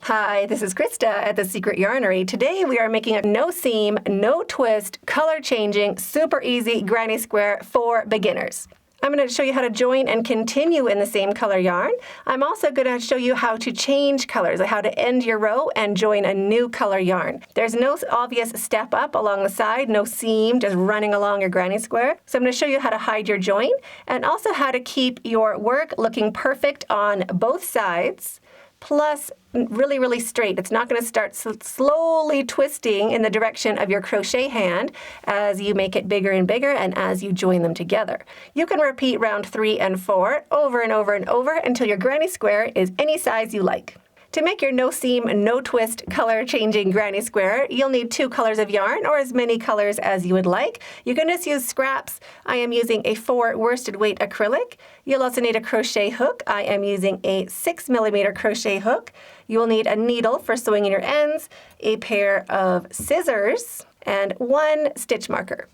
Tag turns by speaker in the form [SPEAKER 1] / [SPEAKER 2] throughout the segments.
[SPEAKER 1] Hi, this is Krista at the Secret Yarnery. Today we are making a no seam, no twist, color changing, super easy granny square for beginners. I'm going to show you how to join and continue in the same color yarn. I'm also going to show you how to change colors, how to end your row and join a new color yarn. There's no obvious step up along the side, no seam just running along your granny square. So I'm going to show you how to hide your join and also how to keep your work looking perfect on both sides. Plus really, really straight. It's not going to start slowly twisting in the direction of your crochet hand as you make it bigger and bigger and as you join them together. You can repeat round 3 and 4 over and over and over until your granny square is any size you like. To make your no seam, no twist, color changing granny square, you'll need 2 colors of yarn or as many colors as you would like. You can just use scraps. I am using a 4 worsted weight acrylic. You'll also need a crochet hook. I am using a 6mm crochet hook. You will need a needle for sewing in your ends, a pair of scissors, and 1 stitch marker.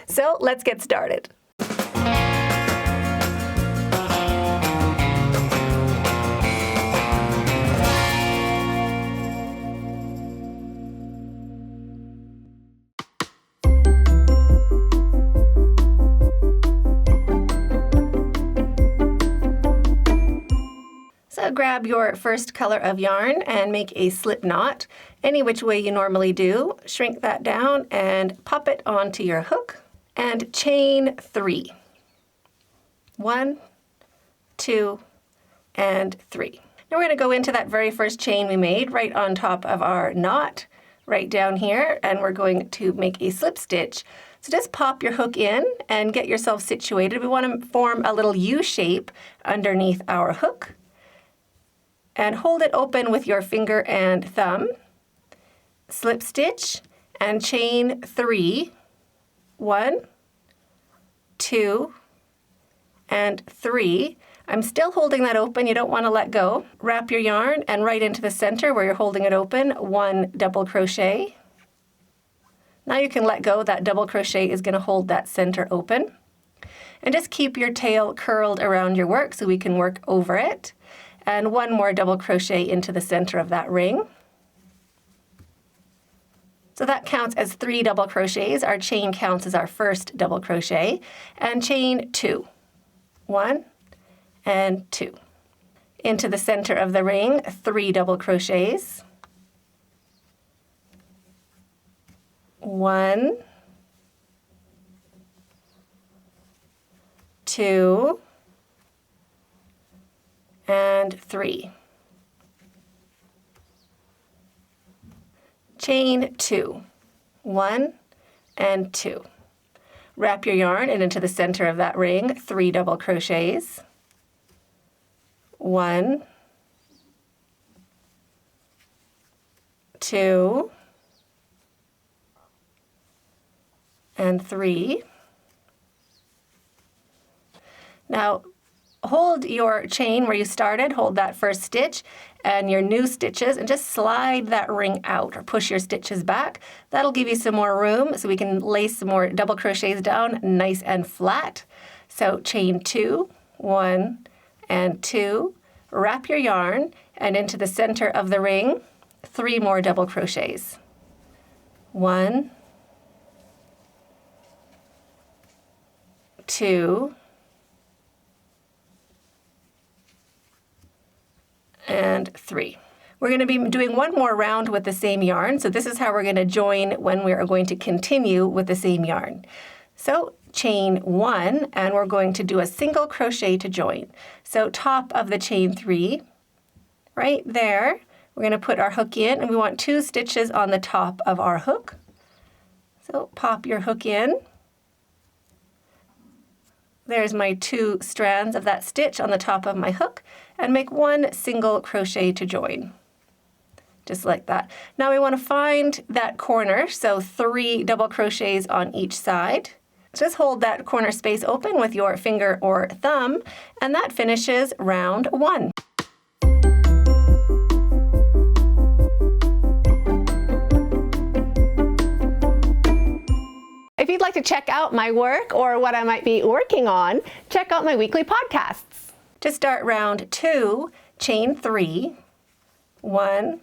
[SPEAKER 1] So let's get started. So grab your first color of yarn and make a slip knot, any which way you normally do. Shrink that down and pop it onto your hook and chain 3. 1, 2, and 3. Now we're going to go into that very first chain we made right on top of our knot, right down here, and we're going to make a slip stitch. So just pop your hook in and get yourself situated. We want to form a little U shape underneath our hook. And hold it open with your finger and thumb. Slip stitch and chain 3. 1, 2, and 3. I'm still holding that open. You don't want to let go. Wrap your yarn and right into the center where you're holding it open, 1 double crochet. Now you can let go. That double crochet is going to hold that center open. And just keep your tail curled around your work so we can work over it. And 1 more double crochet into the center of that ring. So that counts as 3 double crochets. Our chain counts as our first double crochet. And chain 2. 1 and 2. Into the center of the ring, 3 double crochets. 1, 2, and 3. Chain 2. 1 and 2. Wrap your yarn and into the center of that ring, 3 double crochets. 1, 2, and 3. Now, hold your chain where you started, hold that first stitch and your new stitches and just slide that ring out or push your stitches back. That'll give you some more room so we can lace some more double crochets down nice and flat. So chain 2, 1 and 2, wrap your yarn and into the center of the ring, 3 more double crochets. 1, 2, and 3. We're going to be doing 1 more round with the same yarn, so this is how we're going to join when we are going to continue with the same yarn. So chain 1, and we're going to do a single crochet to join. So top of the chain 3, right there, we're going to put our hook in, and we want 2 stitches on the top of our hook. So pop your hook in. There's my 2 strands of that stitch on the top of my hook, and make 1 single crochet to join. Just like that. Now we want to find that corner, so 3 double crochets on each side. Just hold that corner space open with your finger or thumb, and that finishes round 1. If you'd like to check out my work or what I might be working on, check out my weekly podcasts. To start round 2, chain 3, 1,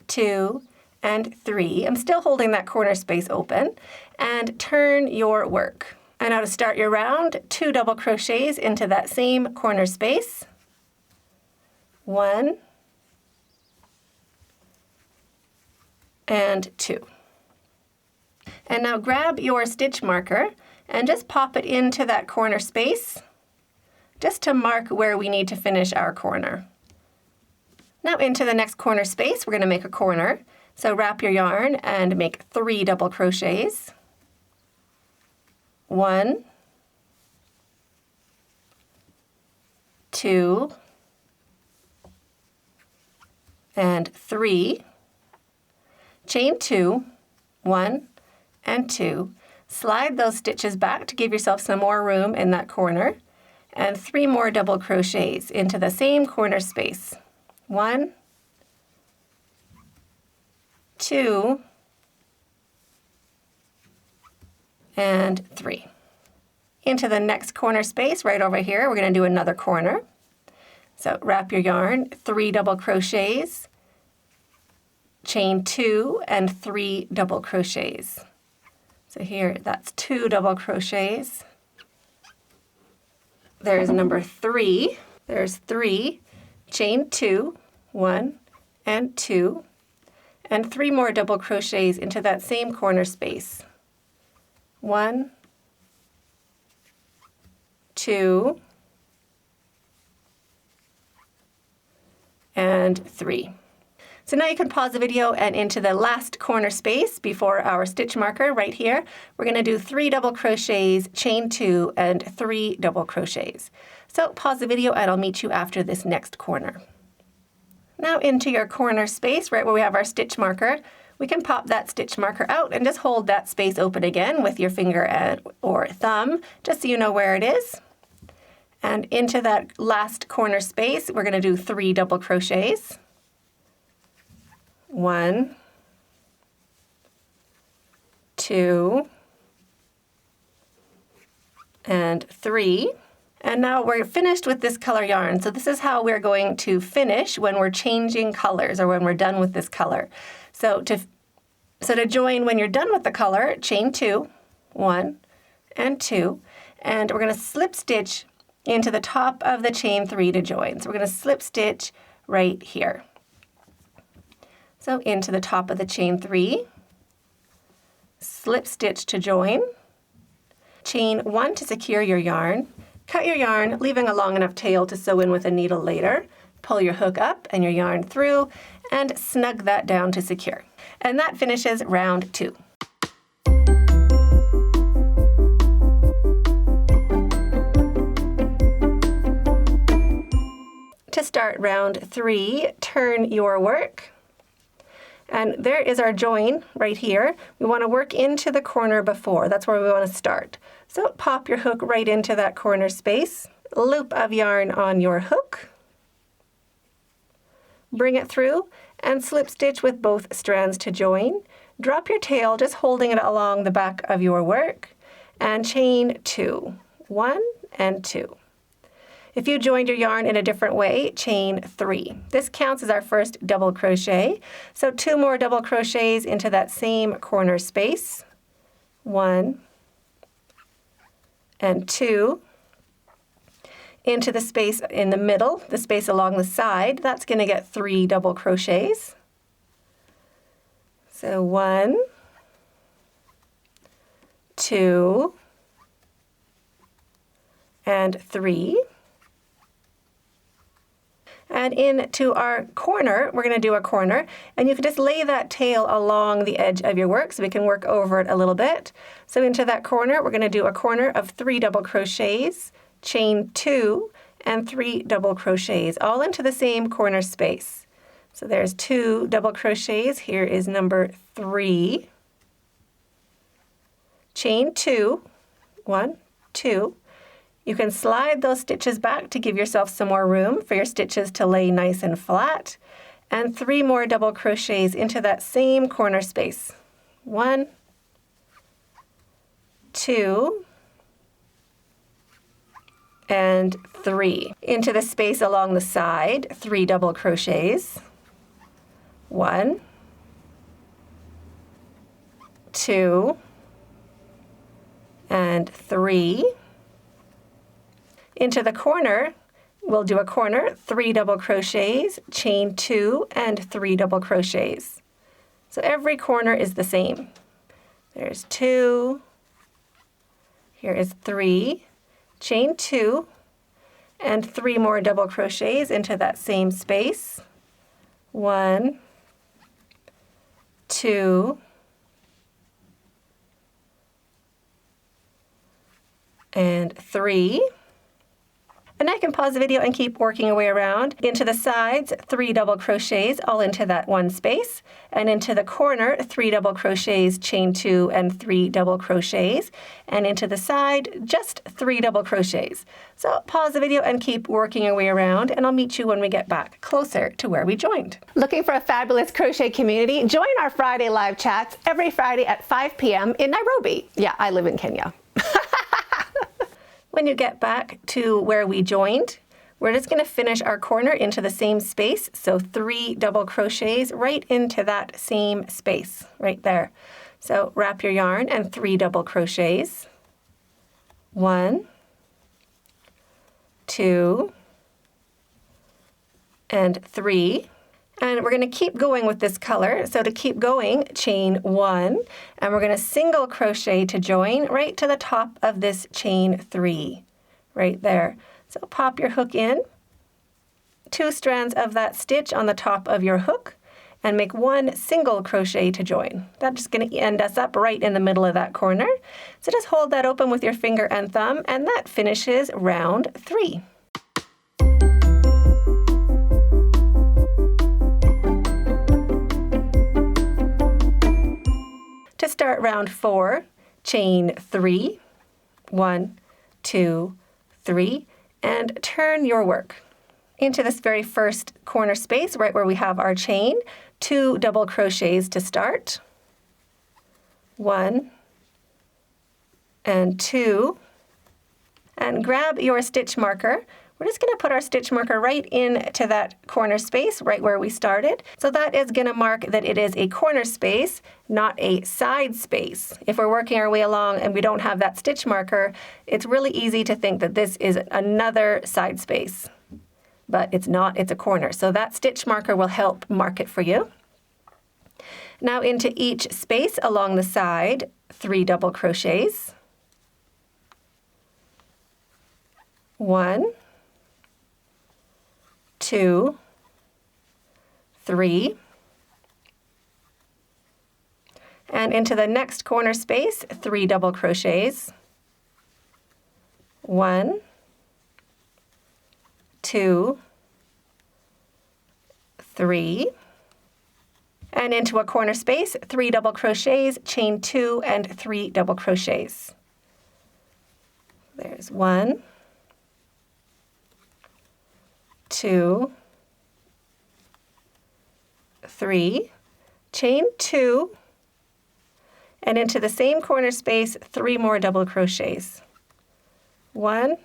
[SPEAKER 1] 2, and 3. I'm still holding that corner space open, and turn your work. And now to start your round, 2 double crochets into that same corner space. 1 and 2. And now grab your stitch marker and just pop it into that corner space, just to mark where we need to finish our corner. Now into the next corner space, we're going to make a corner. So wrap your yarn and make 3 double crochets. 1, 2, and 3. Chain 2, 1, and 2. Slide those stitches back to give yourself some more room in that corner, and 3 more double crochets into the same corner space. 1, 2, and 3. Into the next corner space right over here, we're going to do another corner. So wrap your yarn, 3 double crochets, chain 2, and 3 double crochets. So here, that's 2 double crochets. There's number 3. There's 3, chain 2, 1, and 2, and 3 more double crochets into that same corner space. 1, 2, and 3. So now you can pause the video, and into the last corner space before our stitch marker right here, we're going to do 3 double crochets, chain 2, and 3 double crochets. So pause the video and I'll meet you after this next corner. Now into your corner space, right where we have our stitch marker, we can pop that stitch marker out and just hold that space open again with your finger or thumb, just so you know where it is. And into that last corner space, we're going to do 3 double crochets. 1, 2, and 3. And now we're finished with this color yarn. So this is how we're going to finish when we're changing colors or when we're done with this color. So to join when you're done with the color, chain 2, 1, and 2, and we're going to slip stitch into the top of the chain 3 to join. So we're going to slip stitch right here. So into the top of the chain 3, slip stitch to join, chain 1 to secure your yarn, cut your yarn, leaving a long enough tail to sew in with a needle later, pull your hook up and your yarn through, and snug that down to secure. And that finishes round 2. To start round 3, turn your work. And there is our join right here. We want to work into the corner before. That's where we want to start. So pop your hook right into that corner space. Loop of yarn on your hook. Bring it through and slip stitch with both strands to join. Drop your tail, just holding it along the back of your work, and chain 2, 1 and 2. If you joined your yarn in a different way, chain 3. This counts as our first double crochet. So 2 more double crochets into that same corner space. 1 and 2. Into the space in the middle, the space along the side, that's going to get 3 double crochets. So 1, 2, and 3. And into our corner, we're going to do a corner, and you can just lay that tail along the edge of your work so we can work over it a little bit. So into that corner, we're going to do a corner of 3 double crochets, chain 2, and 3 double crochets, all into the same corner space. So there's 2 double crochets. Here is number 3. Chain 2, 1, 2. You can slide those stitches back to give yourself some more room for your stitches to lay nice and flat. And 3 more double crochets into that same corner space. 1, 2, and 3. Into the space along the side, 3 double crochets. 1, 2, and 3. Into the corner, we'll do a corner, 3 double crochets, chain 2, and 3 double crochets. So every corner is the same. There's 2, here is 3, chain 2, and 3 more double crochets into that same space. 1, 2, and 3. And I can pause the video and keep working away around. Into the sides, 3 double crochets all into that one space. And into the corner, 3 double crochets, chain 2, and 3 double crochets. And into the side, just 3 double crochets. So pause the video and keep working your way around, and I'll meet you when we get back closer to where we joined. Looking for a fabulous crochet community? Join our Friday live chats every Friday at 5 p.m. in Nairobi. Yeah, I live in Kenya. When you get back to where we joined, we're just going to finish our corner into the same space. So 3 double crochets right into that same space right there. So wrap your yarn and 3 double crochets. 1, 2, and 3. And we're going to keep going with this color. So to keep going, chain 1, and we're going to single crochet to join right to the top of this chain 3, right there. So pop your hook in, 2 strands of that stitch on the top of your hook, and make 1 single crochet to join. That's just going to end us up right in the middle of that corner. So just hold that open with your finger and thumb, and that finishes round 3. To start round 4, chain 3, 1, 2, 3, and turn your work. Into this very first corner space, right where we have our chain, 2 double crochets to start. 1 and 2. And grab your stitch marker. We're just going to put our stitch marker right into that corner space, right where we started. So that is going to mark that it is a corner space, not a side space. If we're working our way along and we don't have that stitch marker, it's really easy to think that this is another side space. But it's not, it's a corner. So that stitch marker will help mark it for you. Now into each space along the side, 3 double crochets. 1, 2, 3, and into the next corner space, 3 double crochets. 1, 2, 3, and into a corner space, 3 double crochets, chain 2, and 3 double crochets. There's 1, 2, 3, chain 2, and into the same corner space, 3 more double crochets. 1,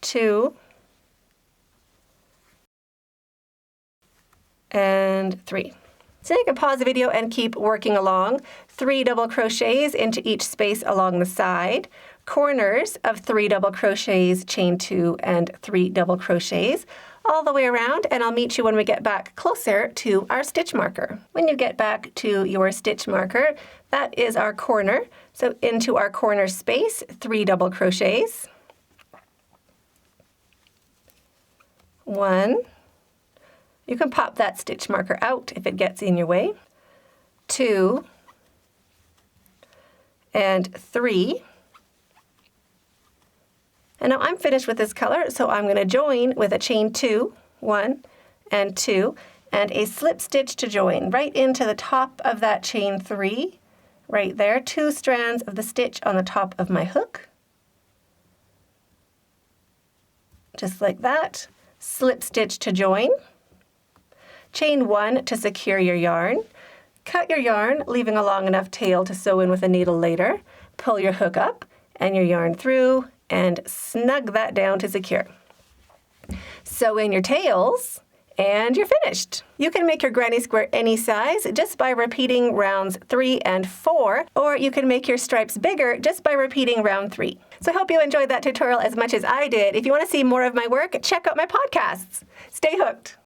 [SPEAKER 1] 2, and 3. So you can pause the video and keep working along. 3 double crochets into each space along the side. Corners of 3 double crochets, chain 2, and 3 double crochets all the way around, and I'll meet you when we get back closer to our stitch marker. When you get back to your stitch marker, that is our corner. So into our corner space, 3 double crochets. 1. You can pop that stitch marker out if it gets in your way. 2, and 3. And now I'm finished with this color, so I'm going to join with a chain 2, 1 and 2, and a slip stitch to join right into the top of that chain 3, right there, 2 strands of the stitch on the top of my hook. Just like that. Slip stitch to join. Chain 1 to secure your yarn. Cut your yarn, leaving a long enough tail to sew in with a needle later. Pull your hook up and your yarn through and snug that down to secure. Sew in your tails And you're finished. You can make your granny square any size just by repeating rounds 3 and 4, or you can make your stripes bigger just by repeating round 3. So I hope you enjoyed that tutorial as much as I did. If you want to see more of my work, check out my podcasts. Stay hooked.